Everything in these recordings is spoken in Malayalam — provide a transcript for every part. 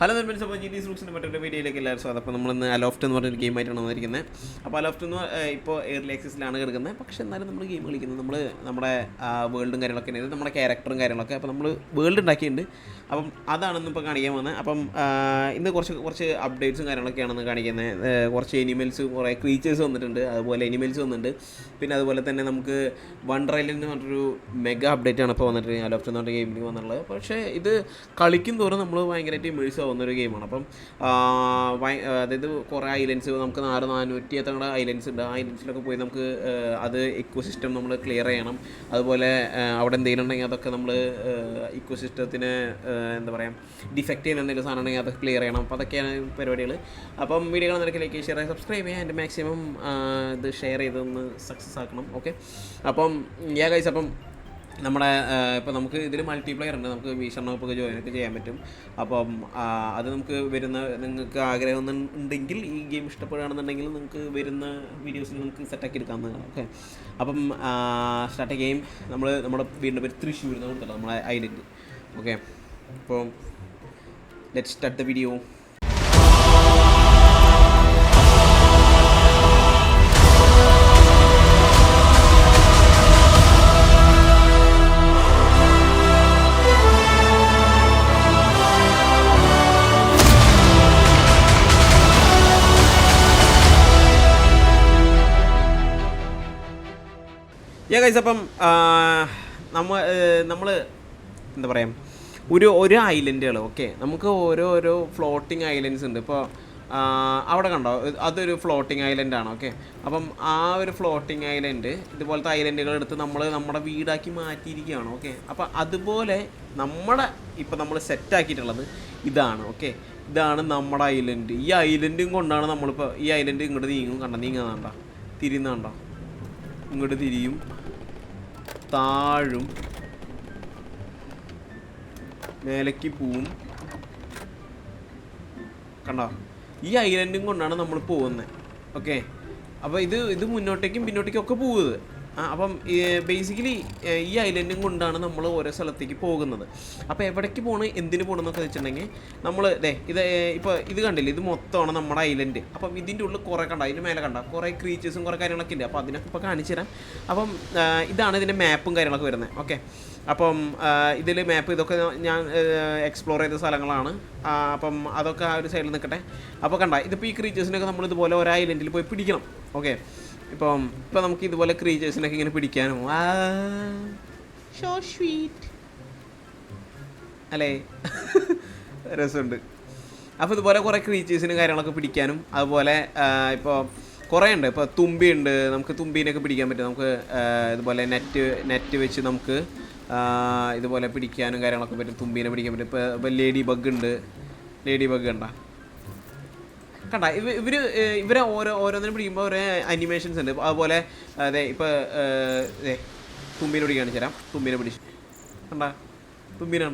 ഹലോ നിർമ്മിച്ച അപ്പോൾ ജി ഡി സൂക്സിൻ്റെ മറ്റൊരു വീഡിയോയിലേക്ക് എല്ലാവരും സ്വാഗതം. അപ്പോൾ നമ്മളിന്ന് അലോഫ്റ്റ് എന്ന് പറഞ്ഞൊരു ഗെയിമായിട്ടാണ് വന്നിരിക്കുന്നത്. അപ്പോൾ അലോഫ്റ്റ് എന്ന് ഇപ്പോൾ എയർലി ആക്സസിലാണ് കിടക്കുന്നത്. പക്ഷേ എന്നാലും നമ്മൾ ഗെയിം കളിക്കുന്നത് നമ്മുടെ വേൾഡും കാര്യങ്ങളൊക്കെ ഉണ്ട്, നമ്മുടെ ക്യാരക്ടറും കാര്യങ്ങളൊക്കെ. അപ്പോൾ നമ്മൾ വേൾഡ് ഉണ്ടാക്കിയിട്ടുണ്ട്. അപ്പം അതാണെന്ന് ഇപ്പോൾ കാണിക്കാൻ വന്നത്. അപ്പം ഇന്ന് കുറച്ച് അപ്ഡേറ്റ്സും കാര്യങ്ങളൊക്കെയാണെന്ന് കാണിക്കുന്നത്. കുറച്ച് എനിമൽസ്, കുറേ ക്രീച്ചേഴ്സ് വന്നിട്ടുണ്ട്, അതുപോലെ എനിമൽസ് വന്നിട്ടുണ്ട്. പിന്നെ അതുപോലെ തന്നെ നമുക്ക് വണ്ടർ ഐലൻഡ് എന്ന് പറഞ്ഞൊരു മെഗാ അപ്ഡേറ്റ് ആണ് ഇപ്പോൾ വന്നിട്ട് അലോഫ്റ്റ് എന്ന് പറഞ്ഞ ഗെയിമിൽ വന്നിട്ടുള്ളത്. പക്ഷേ ഇത് കളിക്കും തോറും നമ്മൾ ഭയങ്കരമായിട്ട് ഇമേഴ്സ് ആവുന്നൊരു ഗെയിമാണ്. അപ്പം അതായത് കുറേ ഐലൻഡ്സ്, നമുക്ക് 400 എത്ര ഐലൻഡ്സ് ഉണ്ട്. ആ ഐലൻഡ്സിലൊക്കെ പോയി നമുക്ക് അത് ഇക്കോ സിസ്റ്റം നമ്മൾ ക്ലിയർ ചെയ്യണം. അതുപോലെ അവിടെ എന്തെങ്കിലും ഉണ്ടെങ്കിൽ അതൊക്കെ നമ്മൾ ഇക്കോ സിസ്റ്റത്തിന് എന്താ പറയുക, ഡിഫക്റ്റ് ചെയ്യുന്ന എന്തെങ്കിലും സാധനം ഉണ്ടെങ്കിൽ അതൊക്കെ ക്ലിയർ ചെയ്യണം. അപ്പോൾ അതൊക്കെയാണ് പരിപാടികൾ. അപ്പം വീഡിയോകൾ നിനക്ക് ലൈക്ക്, ഷെയർ, സബ്സ്ക്രൈബ് ചെയ്യാൻ എൻ്റെ മാക്സിമം ഇത് ഷെയർ ചെയ്തൊന്ന് സക്സസ് ആക്കണം. ഓക്കെ, അപ്പം ഗൈസ്, അപ്പം നമ്മുടെ ഇപ്പോൾ നമുക്ക് ഇതിൽ മൾട്ടിപ്ലെയർ ഉണ്ട്, നമുക്ക് വീക്ഷണമൊക്കെ ജോയിനൊക്കെ ചെയ്യാൻ പറ്റും. അപ്പം അത് നമുക്ക് വരുന്ന, നിങ്ങൾക്ക് ആഗ്രഹം ഉണ്ടെങ്കിൽ, ഈ ഗെയിം ഇഷ്ടപ്പെടുകയാണെന്നുണ്ടെങ്കിൽ നിങ്ങൾക്ക് വരുന്ന വീഡിയോസിൽ നമുക്ക് സെറ്റാക്കി എടുക്കാവുന്നതാണ്. ഓക്കെ, അപ്പം സ്റ്റാർട്ട് ഗെയിം. നമ്മുടെ വീടിൻ്റെ പേര് തൃശ്ശൂർ എന്നുണ്ടല്ലോ, നമ്മളെ ഐലൻഡ്. ഓക്കെ, അപ്പോൾ let's start the video. Guys, അപ്പം നമ്മൾ എന്താ പറയുക, ഒരു ഐലൻഡുകൾ. ഓക്കെ, നമുക്ക് ഓരോ ഫ്ലോട്ടിങ് ഐലൻഡ്സ് ഉണ്ട്. ഇപ്പോൾ അവിടെ കണ്ടോ, അതൊരു ഫ്ലോട്ടിങ് ഐലൻഡാണ്. ഓക്കെ, അപ്പം ആ ഒരു ഫ്ലോട്ടിങ് ഐലൻഡ്, ഇതുപോലത്തെ ഐലൻഡുകൾ എടുത്ത് നമ്മുടെ വീടാക്കി മാറ്റിയിരിക്കുകയാണ്. ഓക്കെ, അപ്പോൾ അതുപോലെ ഇപ്പോൾ നമ്മൾ സെറ്റാക്കിയിട്ടുള്ളത് ഇതാണ്. ഓക്കെ, ഇതാണ് നമ്മുടെ ഐലൻഡ്. ഈ ഐലൻഡും കൊണ്ടാണ് നമ്മളിപ്പോൾ ഈ ഐലൻഡ് ഇങ്ങോട്ട് നീങ്ങുന്നുണ്ടോ, തിരിയുന്നുണ്ടോ, ഇങ്ങോട്ട് തിരിയും, താഴും, മേലേക്ക് പോവും. കണ്ടോ, ഈ ഐലൻഡും കൊണ്ടാണ് നമ്മൾ പോകുന്നത്. ഓക്കെ, അപ്പോൾ ഇത് മുന്നോട്ടേക്കും പിന്നോട്ടേക്കും ഒക്കെ പോകുന്നത്. അപ്പം ബേസിക്കലി ഈ ഐലൻഡും കൊണ്ടാണ് നമ്മൾ ഓരോ സ്ഥലത്തേക്ക് പോകുന്നത്. അപ്പോൾ എവിടേക്ക് പോകണം, എന്തിനു പോകണം എന്നൊക്കെ വെച്ചിട്ടുണ്ടെങ്കിൽ നമ്മൾ ഇപ്പോൾ ഇത് കണ്ടില്ലേ, ഇത് മൊത്തമാണ് നമ്മുടെ ഐലൻഡ്. അപ്പം ഇതിൻ്റെ ഉള്ളിൽ കുറേ അതിൻ്റെ മേലെ കുറേ ക്രീച്ചേഴ്സും കുറേ കാര്യങ്ങളൊക്കെ ഉണ്ട്. അപ്പോൾ അതിനൊക്കെ ഇപ്പോൾ കാണിച്ചു തരാം. അപ്പം ഇതാണ് ഇതിൻ്റെ മാപ്പും കാര്യങ്ങളൊക്കെ വരുന്നത്. ഓക്കെ, അപ്പം ഇതിൽ മാപ്പ്, ഇതൊക്കെ ഞാൻ എക്സ്പ്ലോർ ചെയ്ത സ്ഥലങ്ങളാണ്. അപ്പം അതൊക്കെ ആ ഒരു സൈഡിൽ നിൽക്കട്ടെ. അപ്പോൾ ഇതിപ്പോൾ ഈ ക്രീച്ചേഴ്സിനൊക്കെ നമ്മൾ ഇതുപോലെ ഒരു ഐലൻഡിൽ പോയി പിടിക്കണം. ഓക്കെ, ഇപ്പം നമുക്ക് ഇതുപോലെ ക്രീച്ചേഴ്സിനൊക്കെ ഇങ്ങനെ പിടിക്കാനും, സോ സ്വീറ്റ് അല്ലേ, രസമുണ്ട്. അപ്പോൾ ഇതുപോലെ കുറേ ക്രീച്ചേഴ്സിനും കാര്യങ്ങളൊക്കെ പിടിക്കാനും, അതുപോലെ ഇപ്പോൾ കുറേ ഉണ്ട്. ഇപ്പോൾ തുമ്പിയുണ്ട്, നമുക്ക് തുമ്പീനൊക്കെ പിടിക്കാൻ പറ്റും. നമുക്ക് ഇതുപോലെ നെറ്റ് വെച്ച് നമുക്ക് ഇതുപോലെ പിടിക്കാനും കാര്യങ്ങളൊക്കെ പറ്റും. തുമ്പീനെ പിടിക്കാൻ പറ്റും. ഇപ്പോൾ ലേഡി ബഗ് ഉണ്ട്, ലേഡി ബഗ് ഉണ്ടോ, ഇവരെ ഓരോന്നിനും പിടിക്കുമ്പോൾ ഓരോ അനിമേഷൻസ് ഉണ്ട്. അതുപോലെ അതെ, ഇപ്പോൾ തുമ്പീനെ പിടിക്കാൻ കാണിച്ചു തരാം. തുമ്പീനെ പിടിച്ചു തുമ്പീനെ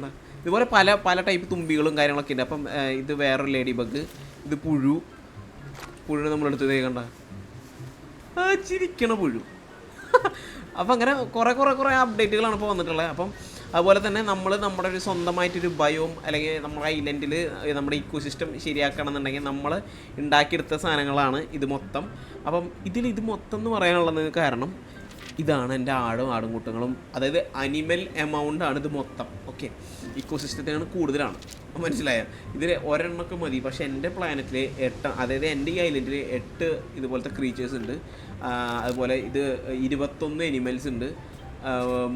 ഇതുപോലെ പല ടൈപ്പ് തുമ്പികളും കാര്യങ്ങളൊക്കെ ഉണ്ട്. അപ്പം ഇത് വേറൊരു ലേഡി ബഗ്, ഇത് പുഴുവിനെ നമ്മളെടുത്ത് ചിരിക്കണ പുഴു. അപ്പം അങ്ങനെ കുറേ അപ്ഡേറ്റുകളാണ് ഇപ്പോൾ വന്നിട്ടുള്ളത്. അപ്പം അതുപോലെ തന്നെ നമ്മുടെ ഒരു സ്വന്തമായിട്ടൊരു ബയോം, അല്ലെങ്കിൽ നമ്മുടെ ഐലൻഡിൽ നമ്മുടെ ഇക്കോ സിസ്റ്റം ശരിയാക്കണം എന്നുണ്ടെങ്കിൽ നമ്മൾ ഉണ്ടാക്കിയെടുത്ത സാധനങ്ങളാണ് ഇത് മൊത്തം. അപ്പം ഇത് മൊത്തം എന്ന് പറയാനുള്ളത് കാരണം ഇതാണ് എൻ്റെ ആടും കൂട്ടങ്ങളും, അതായത് അനിമൽ എമൗണ്ട് ആണ് ഇത് മൊത്തം. ഓക്കെ, ഇക്കോ സിസ്റ്റത്തിനാണ് കൂടുതലാണ്, മനസ്സിലായോ? ഇതിൽ ഒരെണ്ണമൊക്കെ മതി. പക്ഷേ എൻ്റെ പ്ലാനറ്റിൽ 8, അതായത് എൻ്റെ ഈ ഐലൻഡിൽ 8 ഇതുപോലത്തെ ക്രീച്ചേഴ്സ് ഉണ്ട്. അതുപോലെ 21 എനിമൽസ് ഉണ്ട്,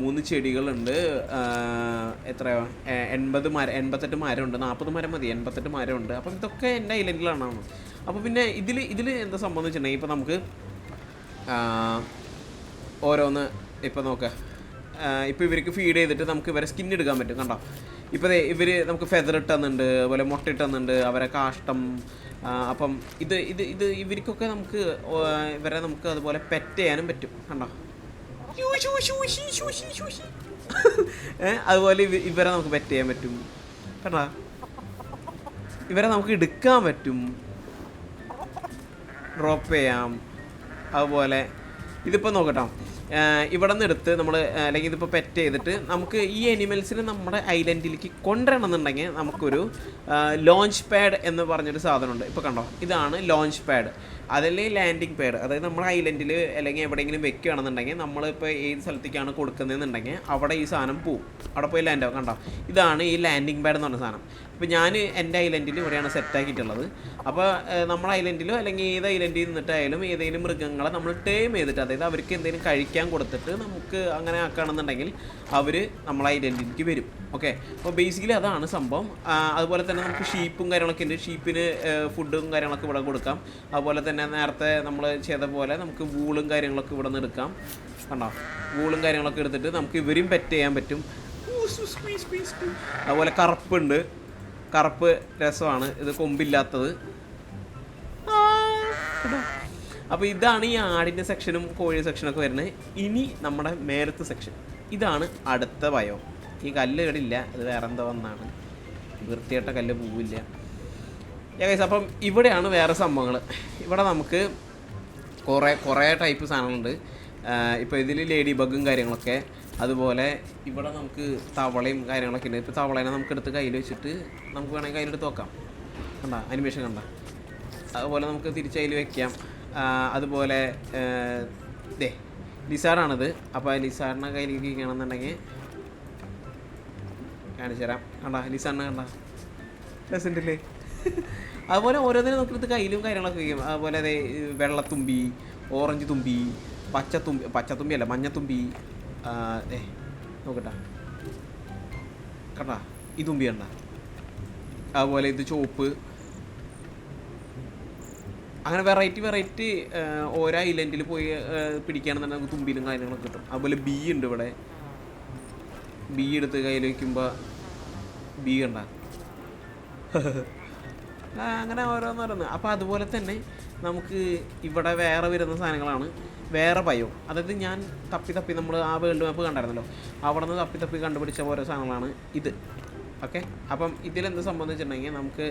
3 ചെടികളുണ്ട്, എത്രയോ 88 മരമുണ്ട്, 40 മരം മതി, 88 മരമുണ്ട്. അപ്പം ഇതൊക്കെ എൻ്റെ ഐലൻഡിലാണ്. അപ്പോൾ പിന്നെ ഇതിൽ എന്താ സംഭവം എന്ന് വെച്ചിട്ടുണ്ടെങ്കിൽ, ഇപ്പോൾ നമുക്ക് ഓരോന്ന് ഇപ്പോൾ നോക്കുക. ഇപ്പോൾ ഇവർക്ക് ഫീഡ് ചെയ്തിട്ട് നമുക്ക് ഇവരെ സ്കിൻ എടുക്കാൻ പറ്റും. കണ്ടോ, ഇപ്പോൾ നമുക്ക് ഫെദർ ഇട്ടുന്നുണ്ട്, അതുപോലെ മുട്ട ഇട്ടുന്നുണ്ട്, അവരെ കാഷ്ടം. അപ്പം ഇത് ഇവർക്കൊക്കെ ഇവരെ നമുക്ക് അതുപോലെ പെറ്റ് ചെയ്യാനും പറ്റും. കണ്ടോ, അതുപോലെ ഇവരെ നമുക്ക് പെറ്റ് ചെയ്യാൻ പറ്റും. കണ്ടോ, ഇവരെ നമുക്ക് എടുക്കാൻ പറ്റും, ഡ്രോപ്പ് ചെയ്യാം. അതുപോലെ ഇതിപ്പോൾ നോക്കട്ടോ, ഇവിടെ നിന്ന് എടുത്ത് നമ്മൾ അല്ലെങ്കിൽ ഇതിപ്പോൾ പെറ്റ് ചെയ്തിട്ട് നമുക്ക് ഈ അനിമൽസിനെ നമ്മുടെ ഐലൻഡിലേക്ക് കൊണ്ടുവരണമെന്നുണ്ടെങ്കിൽ നമുക്കൊരു ലോഞ്ച് പാഡ് എന്ന് പറഞ്ഞൊരു സാധനമുണ്ട്. ഇപ്പോൾ കണ്ടോ, ഇതാണ് ലോഞ്ച് പാഡ്, അതല്ലെങ്കിൽ ലാൻഡിങ് പാഡ്. അതായത് നമ്മുടെ ഐലൻഡിൽ അല്ലെങ്കിൽ എവിടെയെങ്കിലും വെക്കുകയാണെന്നുണ്ടെങ്കിൽ നമ്മളിപ്പോൾ ഏത് സ്ഥലത്തേക്കാണ് കൊടുക്കുന്നതെന്നുണ്ടെങ്കിൽ അവിടെ ഈ സാധനം പോവും, അവിടെ പോയി ലാൻഡ് ആവും. കണ്ടോ, ഇതാണ് ഈ ലാൻഡിങ് പാഡ് എന്ന് പറഞ്ഞ സാധനം. ഇപ്പോൾ ഞാൻ എൻ്റെ ഐലൻഡിൽ ഇവിടെയാണ് സെറ്റാക്കിയിട്ടുള്ളത്. അപ്പോൾ നമ്മുടെ ഐലൻഡിലോ അല്ലെങ്കിൽ ഏത് ഐലൻഡിൽ നിന്നിട്ടായാലും ഏതെങ്കിലും മൃഗങ്ങളെ നമ്മൾ ടേം ചെയ്തിട്ട്, അതായത് അവർക്ക് എന്തെങ്കിലും കഴിക്കാൻ കൊടുത്തിട്ട് നമുക്ക് അങ്ങനെ ആക്കുകയാണെന്നുണ്ടെങ്കിൽ അവർ നമ്മളെ ഐലൻഡിലേക്ക് വരും. ഓക്കെ, അപ്പോൾ ബേസിക്കലി അതാണ് സംഭവം. അതുപോലെ തന്നെ നമുക്ക് ഷീപ്പും കാര്യങ്ങളൊക്കെ ഉണ്ട്. ഷീപ്പിന് ഫുഡും കാര്യങ്ങളൊക്കെ ഇവിടെ കൊടുക്കാം. അതുപോലെ തന്നെ നേരത്തെ നമ്മൾ ചെയ്ത പോലെ നമുക്ക് വൂളും കാര്യങ്ങളൊക്കെ ഇവിടെ നിന്ന് എടുക്കാം. കണ്ടോ, വൂളും കാര്യങ്ങളൊക്കെ എടുത്തിട്ട് നമുക്ക് ഇവരും പെറ്റ് ചെയ്യാൻ പറ്റും. അതുപോലെ കറുപ്പുണ്ട്, കറുപ്പ് രസമാണ്, ഇത് കൊമ്പില്ലാത്തത്. അപ്പോൾ ഇതാണ് ഈ ആടിൻ്റെ സെക്ഷനും കോഴി സെക്ഷനൊക്കെ വരുന്നത്. ഇനി നമ്മുടെ മേലത്തെ സെക്ഷൻ, ഇതാണ് അടുത്ത ബയോ. ഈ കല്ല് ഇവിടെ ഇല്ല, അത് വേറെ എന്തോ ഒന്നാണ്, വൃത്തിയായിട്ട കല്ല് പോവില്ല. ഗൈസ്, അപ്പം ഇവിടെയാണ് വേറെ സംഭവങ്ങൾ. ഇവിടെ നമുക്ക് കുറേ ടൈപ്പ് സാധനങ്ങളുണ്ട്. ഇപ്പോൾ ഇതിൽ ലേഡി ബഗും കാര്യങ്ങളൊക്കെ, അതുപോലെ ഇവിടെ നമുക്ക് തവളയും കാര്യങ്ങളൊക്കെ ഉണ്ട്. ഇപ്പോൾ തവളേനെ നമുക്ക് എടുത്ത് കയ്യിൽ വെച്ചിട്ട് നമുക്ക് വേണമെങ്കിൽ കയ്യിലെടുത്ത് നോക്കാം. കണ്ട അനിമേഷൻ കണ്ട, അതുപോലെ നമുക്ക് തിരിച്ച് കയ്യിൽ വയ്ക്കാം. അതുപോലെ ലിസാർഡാണിത്. അപ്പോൾ ലിസാറിനെ കയ്യിലേക്ക് വയ്ക്കണമെന്നുണ്ടെങ്കിൽ കാണിച്ചു തരാം. കണ്ട ലിസാറിനെ കണ്ട രസമുണ്ടല്ലേ. അതുപോലെ ഓരോന്നിനും നമുക്കെടുത്ത് കയ്യിലും കാര്യങ്ങളൊക്കെ വയ്ക്കും. അതുപോലെ അതെ വെള്ളത്തുമ്പി, ഓറഞ്ച് തുമ്പി, പച്ചത്തുമ്പി അല്ല മഞ്ഞത്തുമ്പി, നോക്കട്ടാ കണ്ടാ ഈ തുമ്പി കണ്ട. അതുപോലെ ഇത് ചോപ്പ്. അങ്ങനെ വെറൈറ്റി ഓരോ ഐലൻഡിൽ പോയി പിടിക്കുകയാണെന്നുണ്ടെങ്കിൽ നമുക്ക് തുമ്പിയിലും കാര്യങ്ങളൊക്കെ കിട്ടും. അതുപോലെ ബീ ഉണ്ട് ഇവിടെ. ബീ എടുത്ത് കയ്യിൽ വയ്ക്കുമ്പോൾ ബീ കണ്ട. അങ്ങനെ ഓരോന്നോരോന്ന്. അപ്പോൾ അതുപോലെ തന്നെ നമുക്ക് ഇവിടെ വേറെ വരുന്ന സാധനങ്ങളാണ് വേറെ ബയോ. അതായത് ഞാൻ തപ്പി നമ്മൾ ആ വേൾഡ് മാപ്പ് കണ്ടായിരുന്നല്ലോ, അവിടെ നിന്ന് തപ്പി കണ്ടുപിടിച്ച ഓരോ സാധനങ്ങളാണ് ഇത്. ഓക്കെ, അപ്പം ഇതിലെന്ത് സംഭവം വെച്ചിട്ടുണ്ടെങ്കിൽ നമുക്ക്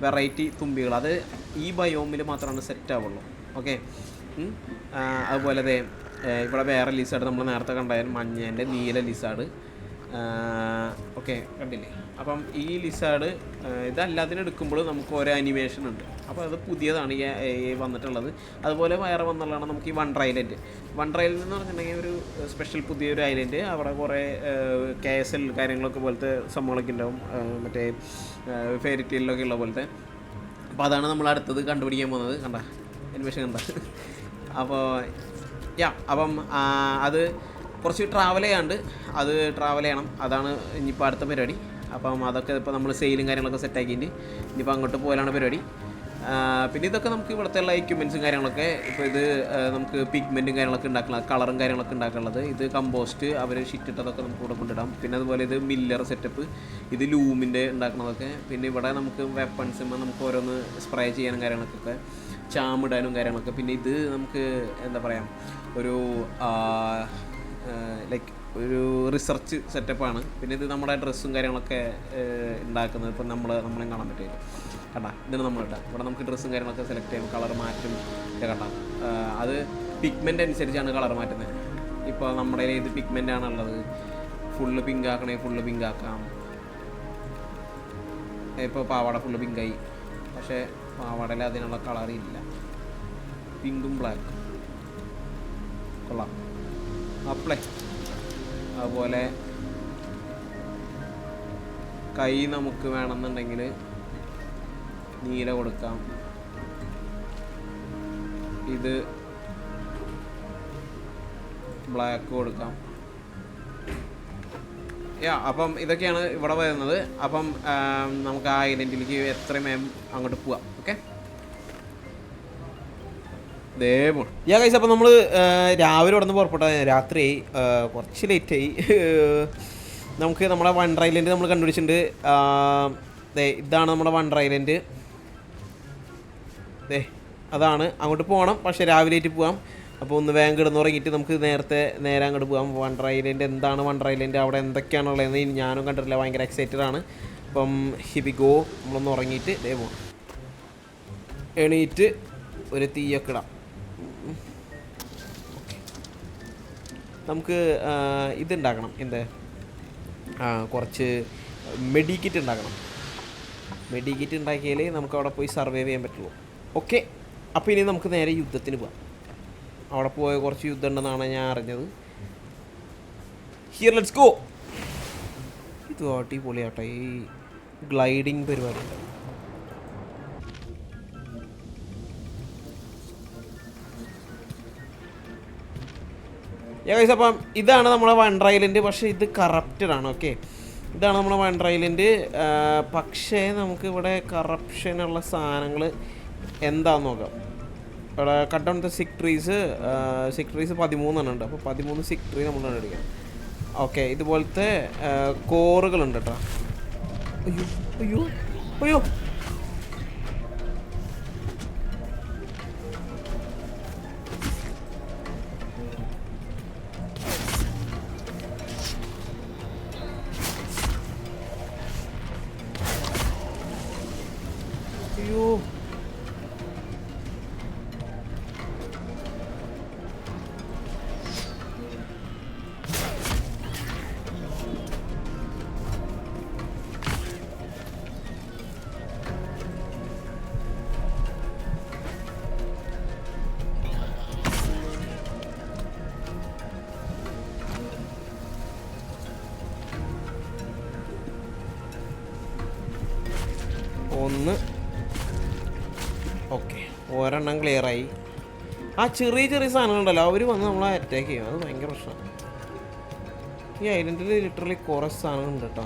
വെറൈറ്റി തുമ്പികൾ അത് ഈ ബയോമിൽ മാത്രമാണ് സെറ്റ് ആവുള്ളൂ. ഓക്കെ, അതുപോലെ അതെ ഇവിടെ വേറെ ലിസാർഡ് നമ്മൾ നേരത്തെ കണ്ടായാലും മഞ്ഞേൻ്റെ നീല ലിസാർഡ്. ഓക്കെ, കണ്ടില്ലേ. അപ്പം ഈ ലിസാർഡ് ഇതല്ലാതിന് എടുക്കുമ്പോൾ നമുക്ക് ഓരോ അനിമേഷൻ ഉണ്ട്. അപ്പോൾ അത് പുതിയതാണ് ഈ വന്നിട്ടുള്ളത്. അതുപോലെ വേറെ വന്നുള്ളതാണ് നമുക്ക് ഈ വണ്ടർ ഐലൻഡ്. വണ്ടർ ഐലൻഡ് എന്ന് പറഞ്ഞിട്ടുണ്ടെങ്കിൽ ഒരു സ്പെഷ്യൽ പുതിയൊരു ഐലൻഡ്. അവിടെ കുറേ KSL കാര്യങ്ങളൊക്കെ പോലത്തെ സംഭവങ്ങളൊക്കെ ഉണ്ടാവും, മറ്റേ ഫെയറി ടെയിലൊക്കെ ഉള്ള പോലത്തെ. അപ്പോൾ അതാണ് നമ്മൾ അടുത്തത് കണ്ടുപിടിക്കാൻ പോകുന്നത്. കണ്ട അനിമേഷൻ കണ്ട. അപ്പോൾ അപ്പം അത് കുറച്ച് ട്രാവൽ ചെയ്യാണ്ട്, അത് ട്രാവൽ ചെയ്യണം. അതാണ് ഇനിയിപ്പോൾ അടുത്ത പരിപാടി. അപ്പം അതൊക്കെ ഇപ്പോൾ നമ്മൾ സെയിലും കാര്യങ്ങളൊക്കെ സെറ്റാക്കിയിട്ട് ഇനിയിപ്പോൾ അങ്ങോട്ട് പോകാനാണ് പരിപാടി. പിന്നെ ഇതൊക്കെ നമുക്ക് ഇവിടുത്തെ ഉള്ള എക്യുപ്മെൻറ്റ്സും കാര്യങ്ങളൊക്കെ. ഇപ്പോൾ ഇത് നമുക്ക് പിഗ്മെൻറ്റും കാര്യങ്ങളൊക്കെ ഉണ്ടാക്കുന്നത്, കളറും കാര്യങ്ങളൊക്കെ ഉണ്ടാക്കാനുള്ളത്. ഇത് കമ്പോസ്റ്റ് അവർ ഷിറ്റിട്ടതൊക്കെ നമുക്ക് ഇവിടെ കൊണ്ടിടാം. പിന്നെ അതുപോലെ ഇത് മില്ലർ സെറ്റപ്പ്, ഇത് ലൂമിൻ്റെ ഉണ്ടാക്കുന്നതൊക്കെ. പിന്നെ ഇവിടെ നമുക്ക് വെപ്പൺസും നമുക്ക് ഓരോന്ന് സ്പ്രേ ചെയ്യാനും കാര്യങ്ങളൊക്കെ, ചാമിടാനും കാര്യങ്ങളൊക്കെ. പിന്നെ ഇത് നമുക്ക് എന്താ പറയുക, ഒരു ലൈക്ക് ഒരു റിസർച്ച് സെറ്റപ്പാണ്. പിന്നെ ഇത് നമ്മുടെ ഡ്രസ്സും കാര്യങ്ങളൊക്കെ ഉണ്ടാക്കുന്നത്. ഇപ്പം നമ്മളെ കാണാൻ പറ്റില്ല കണ്ടാ, ഇതിന് നമ്മളിട്ടാൽ ഇവിടെ നമുക്ക് ഡ്രസ്സും കാര്യങ്ങളൊക്കെ സെലക്ട് ചെയ്യാം, കളർ മാറ്റും കണ്ടാ. അത് പിഗ്മെൻ്റ് അനുസരിച്ചാണ് കളർ മാറ്റുന്നത്. ഇപ്പോൾ നമ്മുടെ ഏത് പിഗ്മെൻ്റ് ആണുള്ളത്, ഫുള്ള് പിങ്ക് ആക്കണേ ഫുള്ള് പിങ്ക് ആക്കാം. ഇപ്പോൾ പാവാട ഫുള്ള് പിങ്കായി, പക്ഷേ പാവാടയിൽ അതിനുള്ള കളറില്ല, പിങ്കും ബ്ലാക്കും കൊള്ളാം. അപ്ലൈ. അതുപോലെ കൈ നമുക്ക് വേണമെന്നുണ്ടെങ്കിൽ നീല കൊടുക്കാം. ഇത് ബ്ലാക്ക് കൊടുക്കാം. അപ്പം ഇതൊക്കെയാണ് ഇവിടെ വരുന്നത്. അപ്പം നമുക്ക് ആ ഐലൻഡിലേക്ക് എത്രയും വേഗം അങ്ങോട്ട് പോവാം. Okay, guys. അപ്പോൾ നമ്മൾ രാവിലെ ഇവിടെ നിന്ന് പുറപ്പെട്ട രാത്രി കുറച്ച് ലേറ്റായി. നമുക്ക് നമ്മുടെ വണ്ടർ ഐലൻഡ് നമ്മൾ കണ്ടുപിടിച്ചിട്ടുണ്ട്. ഇതാണ് നമ്മുടെ വണ്ടർ ഐലൻഡ്. അതാണ്, അങ്ങോട്ട് പോകണം. പക്ഷേ രാവിലെയായിട്ട് പോകാം. അപ്പോൾ ഒന്ന് വേഗം കിടന്ന് ഉറങ്ങിയിട്ട് നമുക്ക് നേരെ അങ്ങോട്ട് പോകാം. വണ്ടർ ഐലൻഡ് എന്താണ്, വണ്ടർ ഐലൻഡ് അവിടെ എന്തൊക്കെയാണുള്ളതെന്ന് ഞാനും കണ്ടിട്ടില്ല, ഭയങ്കര എക്സൈറ്റഡ് ആണ്. അപ്പം ഹിബി ഗോ. നമ്മളൊന്ന് ഉറങ്ങിയിട്ട് പോകാം. എണീറ്റ് ഒരു തീയൊക്കെ ഇടാം. നമുക്ക് ഇതുണ്ടാക്കണം, എന്ത് കുറച്ച് മെഡിക്കിറ്റ് ഉണ്ടാക്കണം. മെഡിക്കിറ്റ് ഉണ്ടാക്കിയാലേ നമുക്ക് അവിടെ പോയി സർവൈവ് ചെയ്യാൻ പറ്റുള്ളൂ. ഓക്കെ, അപ്പോൾ ഇനി നമുക്ക് നേരെ യുദ്ധത്തിന് പോകാം. അവിടെ പോയ കുറച്ച് യുദ്ധം ഉണ്ടെന്നാണ് ഞാൻ അറിഞ്ഞത്. Here let's go. ഇത് അടിപൊളിയാട്ടെ ഈ ഗ്ലൈഡിങ് പരിപാടി. അപ്പം ഇതാണ് നമ്മളെ വണ്ടർ ഐലൻഡ്. പക്ഷേ ഇത് കറപ്റ്റഡ് ആണ്. ഓക്കെ, ഇതാണ് നമ്മളെ വണ്ടർ ഐലൻഡ്. പക്ഷേ നമുക്ക് ഇവിടെ കറപ്ഷനുള്ള സാധനങ്ങൾ എന്താന്ന് നോക്കാം. ഇവിടെ കട്ട് ഡൗൺ ദ സിക്ക് ട്രീസ് 13 ഉണ്ട്. അപ്പോൾ 13 സിക്ക് ട്രീ നമ്മൾ കണ്ടുപിടിക്കാം. ഓക്കെ, ഇതുപോലത്തെ കോറുകളുണ്ട് കേട്ടോ. അയ്യോ അയ്യോ അയ്യോ, അയ്യോ ഒന്ന്. ഓക്കെ, ഒരെണ്ണം ക്ലിയറായി. ആ ചെറിയ ചെറിയ സാധനങ്ങളുണ്ടല്ലോ, അവർ വന്ന് നമ്മളെ അറ്റാക്ക് ചെയ്യും. അത് ഭയങ്കര പ്രശ്നമാണ്. ഈ ഐലൻഡിൽ ലിറ്ററലി കുറേ സാധനങ്ങളുണ്ട് കേട്ടോ.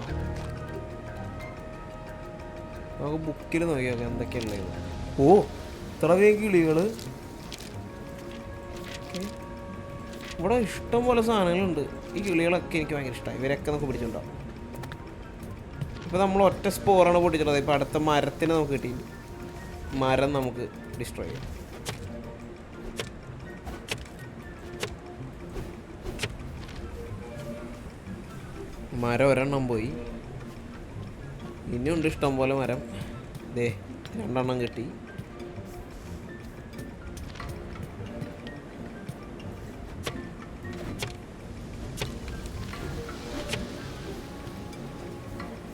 നമുക്ക് ബുക്കിൽ നോക്കിയാൽ എന്തൊക്കെയുള്ളത്. ഓ, ഇത്രയേ കിളികൾ. ഇവിടെ ഇഷ്ടം പോലെ സാധനങ്ങളുണ്ട്. ഈ കിളികളൊക്കെ എനിക്ക് ഭയങ്കര ഇഷ്ടമായി. ഇവരൊക്കെ നമുക്ക് പിടിച്ചിട്ടുണ്ടാവും. ഇപ്പോൾ നമ്മൾ ഒറ്റ സ്പോറാണ് പൊട്ടിച്ചിട്ടുള്ളത്. ഇപ്പോൾ അടുത്ത മരത്തിന് നമുക്ക് കിട്ടിയിട്ടുണ്ട്. മരം നമുക്ക് ഡിസ്ട്രോയ് ചെയ്യാം. മരം ഒരെണ്ണം പോയി. ഇനിയുണ്ട് ഇഷ്ടം പോലെ മരം. ദേ 2 എണ്ണം കിട്ടി.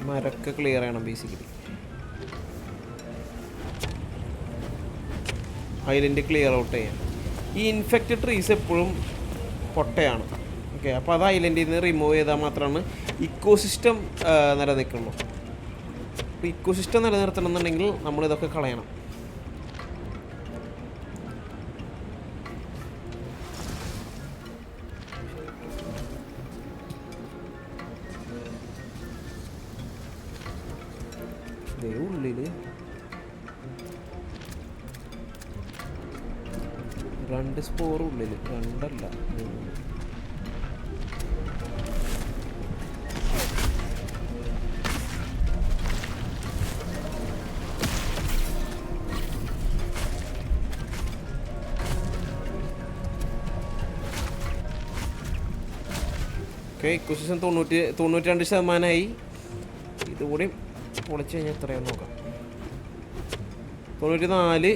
മരമൊക്കെ ക്ലിയർ ചെയ്യണം ബേസിക്കലി. ഐലൻഡ് ക്ലിയർ ഔട്ട് ചെയ്യാം. ഈ ഇൻഫെക്റ്റഡ് ട്രീസ് എപ്പോഴും പൊട്ടയാണ്. ഓക്കെ, അപ്പോൾ അത് ഐലൻഡിൽ നിന്ന് റിമൂവ് ചെയ്താൽ മാത്രമാണ് ഇക്കോസിസ്റ്റം നിലനിൽക്കുള്ളൂ. അപ്പോൾ ഇക്കോസിസ്റ്റം നിലനിർത്തണം എന്നുണ്ടെങ്കിൽ നമ്മളിതൊക്കെ കളയണം. ഉള്ളിൽ 2 സ്പോർ ഉള്ളിൽ, 2 അല്ല 3. Okay, ecosystem 92%. ഇതുകൂടി പൊളിച്ച് കഴിഞ്ഞാൽ എത്രയാണെന്ന് നോക്കാം. 94.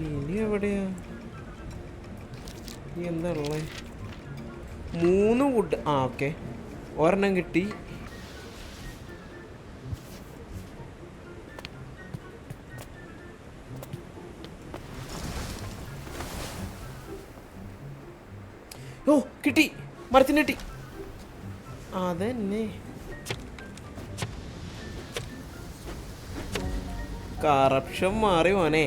ഇനി എവിടെയാ? ഇനി എന്താ ഉള്ളത്? 3 വുഡ്. ആ ഓക്കെ, ഒരെണ്ണം കിട്ടി. ഓ കിട്ടി, മരത്തിന് കിട്ടി. അതന്നെ, കറപ്ഷൻ മാറി മോനെ.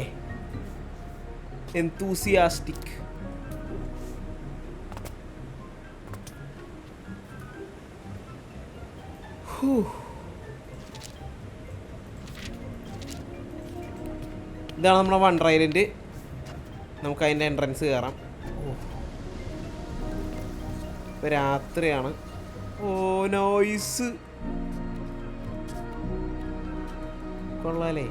enthusiastic. ഇതാണ് നമ്മുടെ വണ്ടർ ഐലൻഡ്. നമുക്ക് അതിൻ്റെ എൻട്രൻസ് കയറാം. ഇപ്പോൾ രാത്രിയാണ്. ഓ നോയ്സ് കൊള്ളാലേ.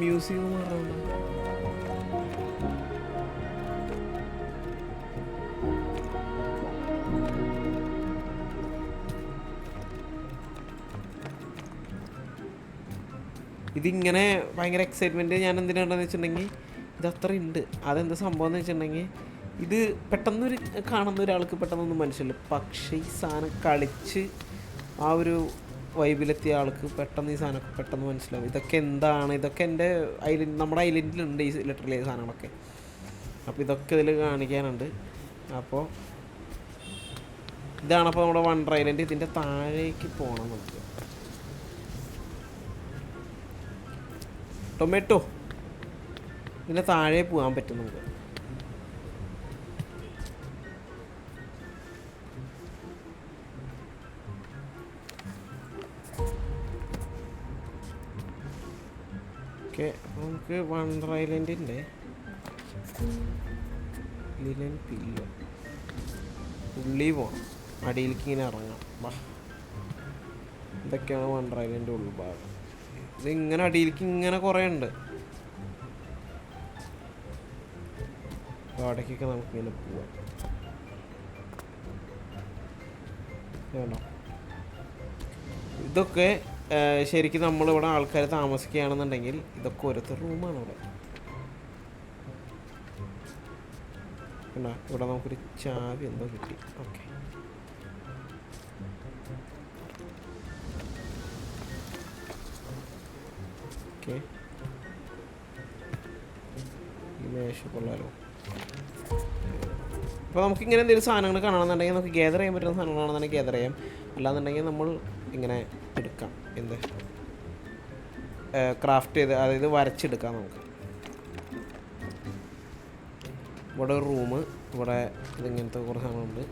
മ്യൂസിയം മാറുന്നുണ്ട്. ഇതിങ്ങനെ ഭയങ്കര എക്സൈറ്റ്മെൻറ്റ് ഞാൻ എന്തിനാണെന്ന് വെച്ചിട്ടുണ്ടെങ്കിൽ ഇതത്ര ഉണ്ട്. അതെന്താ സംഭവം എന്ന് വെച്ചിട്ടുണ്ടെങ്കിൽ ഇത് പെട്ടെന്നൊരു കാണുന്ന ഒരാൾക്ക് പെട്ടെന്നൊന്നും മനസ്സിലാവില്ല. പക്ഷേ ഈ സാധനം കളിച്ച് ആ ഒരു വൈബിലെത്തിയ ആൾക്ക് പെട്ടെന്ന് ഈ സാധനമൊക്കെ പെട്ടെന്ന് മനസ്സിലാവും. ഇതൊക്കെ എന്താണ്, ഇതൊക്കെ എൻ്റെ നമ്മുടെ ഐലൻഡിലുണ്ട് ഈ ലിറ്ററലി ഈ സാധനങ്ങളൊക്കെ. അപ്പോൾ ഇതൊക്കെ ഇതിൽ കാണിക്കാനുണ്ട്. അപ്പോൾ ഇതാണപ്പോൾ നമ്മുടെ വണ്ടർ ഐലൻഡ്. ഇതിൻ്റെ താഴേക്ക് പോകണം നമുക്ക്. ടൊമാറ്റോ ഇതിൻ്റെ താഴെ പോകാൻ പറ്റും നമുക്ക്. ഓക്കെ, അപ്പോൾ നമുക്ക് വണ്ടർ ഐലൻഡിൻ്റെ ലിനൻ പില്ലോ ഉള്ളി പോകണം. അടിയിലേക്ക് ഇങ്ങനെ ഇറങ്ങാം. വാ, ഇതൊക്കെയാണ് വണ്ടർ ഐലൻഡിൻ്റെ ഉൾഭാഗം. ഇതിങ്ങനെ അടിയിലേക്ക് ഇങ്ങനെ കുറേ ഉണ്ട്. അപ്പോൾ അവിടേക്കൊക്കെ നമുക്കിങ്ങനെ പോവാം. വേണോ ഇതൊക്കെ ശരിക്കും നമ്മളിവിടെ ആൾക്കാർ താമസിക്കുകയാണെന്നുണ്ടെങ്കിൽ ഇതൊക്കെ ഓരോരുത്തർ റൂമാണ് ഇവിടെ. ഇവിടെ നമുക്കൊരു ചാവി എന്തോ കിട്ടി. ഓക്കെ, ഓക്കെ, ഈ മേശ കൊള്ളാലോ. അപ്പോൾ നമുക്കിങ്ങനെ എന്തെങ്കിലും സാധനങ്ങൾ കാണണമെന്നുണ്ടെങ്കിൽ നമുക്ക് ഗ്യാദർ ചെയ്യാൻ പറ്റുന്ന സാധനങ്ങളാണെന്നുണ്ടെങ്കിൽ ഗ്യാദർ ചെയ്യാം. അല്ലാന്നുണ്ടെങ്കിൽ നമ്മൾ ഇങ്ങനെ എടുക്കാം. എന്ത് ക്രാഫ്റ്റ് ചെയ്ത്, അതായത് വരച്ചെടുക്കാം നമുക്ക്. ഇവിടെ ഒരു റൂം, ഇവിടെ ഇതിങ്ങനത്തെ കുറേ സാധനമുണ്ട്.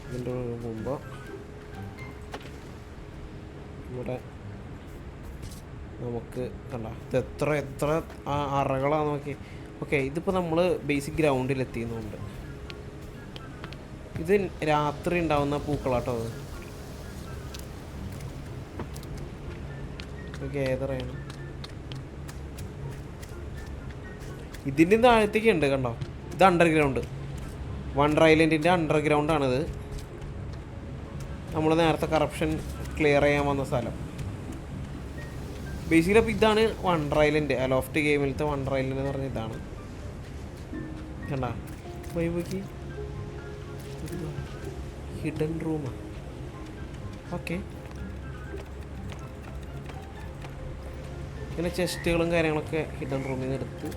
ഇതിൻ്റെ ഉള്ളിൽ പോകുമ്പോൾ ഇവിടെ നമുക്ക് കണ്ട ഇത് എത്ര അറകളാണ് നോക്കി. ഓക്കെ, ഇതിപ്പോൾ നമ്മൾ ബേസിക് ഗ്രൗണ്ടിലെത്തിയുന്നുണ്ട്. ഇത് രാത്രി ഉണ്ടാവുന്ന പൂക്കളാട്ടോ. അത് ഗേദറാണ്. ഇതിൻ്റെ താഴത്തേക്ക് ഉണ്ട് കണ്ടോ. ഇത് അണ്ടർഗ്രൗണ്ട്, വണ്ടർ ഐലൻഡിൻ്റെ അണ്ടർഗ്രൗണ്ടാണിത്. നമ്മൾ നേരത്തെ കറപ്ഷൻ ക്ലിയർ ചെയ്യാൻ വന്ന സ്ഥലം ബേസിക്കലി. അപ്പോൾ ഇതാണ് വണ്ടർ ഐലൻഡ്, അലോഫ്റ്റ് ഗെയിമിലത്തെ വണ്ടർ ഐലൻഡ് എന്ന് പറഞ്ഞ ഇതാണ്. കണ്ടാ വൈബോക്കി ഹിഡൻ റൂമാണ്. ഓക്കെ, ഇങ്ങനെ ചെസ്റ്റുകളും കാര്യങ്ങളൊക്കെ ഹിഡൻ റൂമിൽ നിന്ന് എടുത്ത്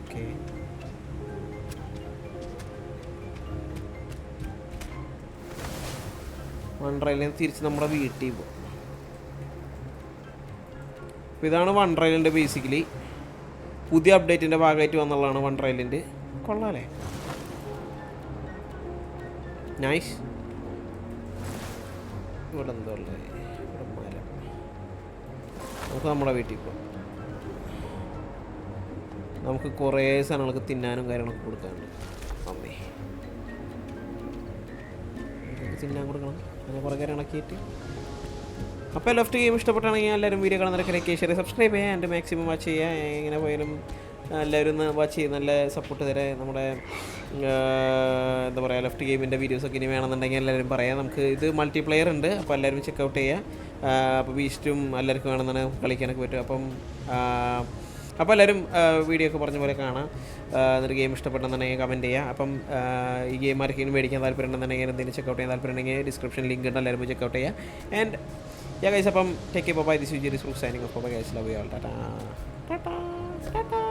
ഓക്കെ. വണ്ടർ ഐലൻഡ് തിരിച്ച് നമ്മുടെ വീട്ടിൽ പോകും. അപ്പോൾ ഇതാണ് വണ്ടർ ഐലൻഡ്. ബേസിക്കലി പുതിയ അപ്ഡേറ്റിൻ്റെ ഭാഗമായിട്ട് വന്നുള്ളതാണ് വണ്ടർ ഐലൻഡ്. കൊള്ളാമല്ലേ, നൈസ്. ഇവിടെ എന്തോ ഉള്ളത്, ഇവിടെ മരം. നമുക്ക് നമ്മുടെ വീട്ടിൽ പോകാം. നമുക്ക് കുറേ സാധനങ്ങൾക്ക് തിന്നാനും കാര്യങ്ങളൊക്കെ കൊടുക്കാനുണ്ട്. അമ്മേ, തിന്നാൻ കൊടുക്കണം, അങ്ങനെ കുറേ കാര്യങ്ങളൊക്കെയായിട്ട്. അപ്പോൾ ലെഫ്റ്റ് ഗെയിം ഇഷ്ടപ്പെട്ടാണെങ്കിൽ എല്ലാവരും വീഡിയോ കാണുന്നവരൊക്കെ ലൈക്ക് ചെയ്യുക, സബ്സ്ക്രൈബ് ചെയ്യുക, എൻ്റെ മാക്സിമം വാച്ച് ചെയ്യുക. എങ്ങനെ പോയാലും എല്ലാവരും ഒന്ന് വാച്ച് ചെയ്ത് നല്ല സപ്പോർട്ട് തരാം. നമ്മുടെ എന്താ പറയുക, ലെഫ്റ്റ് ഗെയിമിൻ്റെ വീഡിയോസൊക്കെ ഇനി വേണമെന്നുണ്ടെങ്കിൽ എല്ലാവരും പറയാം. നമുക്ക് ഇത് മൾട്ടിപ്ലെയർ ഉണ്ട്, അപ്പോൾ എല്ലാവരും ചെക്കൗട്ട് ചെയ്യുക. അപ്പോൾ ബീസ്റ്റും എല്ലാവർക്കും വേണമെന്നാണ് കളിക്കാനൊക്കെ പറ്റും. അപ്പോൾ എല്ലാവരും വീഡിയോ ഒക്കെ പറഞ്ഞ പോലെ കാണാം. എന്നിട്ട് ഗെയിം ഇഷ്ടപ്പെട്ടെന്നുണ്ടെങ്കിൽ കമൻറ്റ് ചെയ്യുക. അപ്പം ഈ ഗെയിം ആർക്കെങ്കിലും മേടിക്കാൻ താല്പര്യം ഉണ്ടെന്നുണ്ടെങ്കിൽ എന്തെങ്കിലും ചെക്കൗട്ട് ചെയ്യാൻ താല്പര്യം ഉണ്ടെങ്കിൽ ഡിസ്ക്രിപ്ഷൻ ലിങ്ക് ഉണ്ട്, എല്ലാവരും പോയി ചെക്കൗട്ട് ചെയ്യുക. ആൻഡ് യാ ഗൈസ്, അപ്പം take care, bye. This is Jerry signing off. Bye guys, love you all. Tata tata Tata.